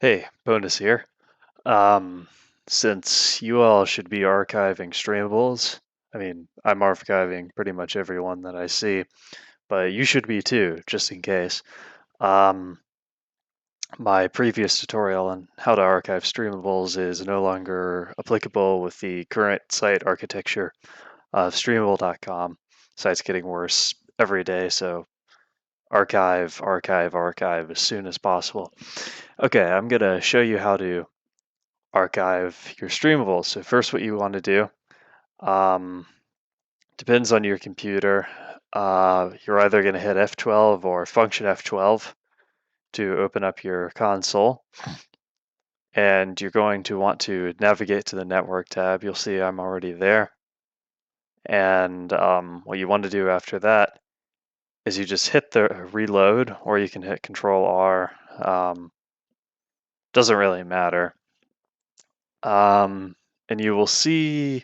Hey, Bonus here. Um, since you all should be archiving streamables, I mean, I'm archiving pretty much every one that I see, but you should be too, just in case. Um, my previous tutorial on how to archive streamables is no longer applicable with the current site architecture of streamable.com. Site's getting worse every day, so archive, archive, archive as soon as possible. Okay, I'm gonna show you how to archive your streamables. So first what you want to do, um, depends on your computer. You're either going to hit F12 or function F12 to open up your console. And you're going to want to navigate to the network tab. You'll see I'm already there. And what you want to do after that is you just hit the reload, or you can hit Control R. Doesn't really matter. And you will see a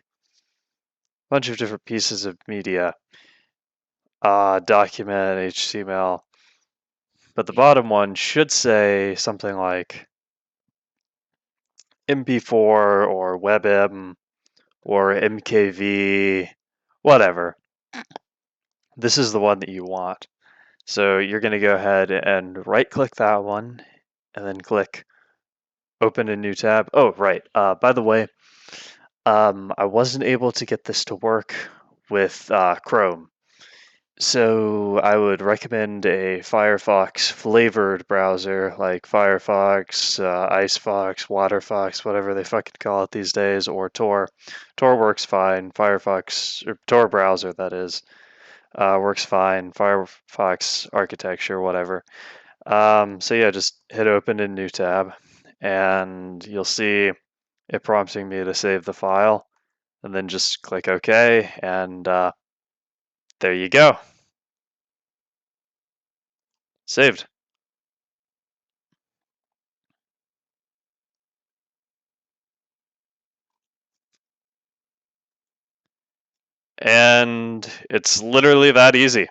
bunch of different pieces of media. Document, HTML, but the bottom one should say something like MP4 or WebM or MKV, whatever. This is the one that you want. So you're going to go ahead and right click that one and then click open a new tab. Oh, right. By the way, I wasn't able to get this to work with Chrome. So I would recommend a Firefox flavored browser like Firefox, IceFox, WaterFox, whatever they fucking call it these days, or Tor. Tor works fine. Firefox, or Tor browser that is, works fine. Firefox architecture, whatever. So yeah, just hit open in new tab, and you'll see it prompting me to save the file, and then just click OK, and there you go. Saved. And it's literally that easy.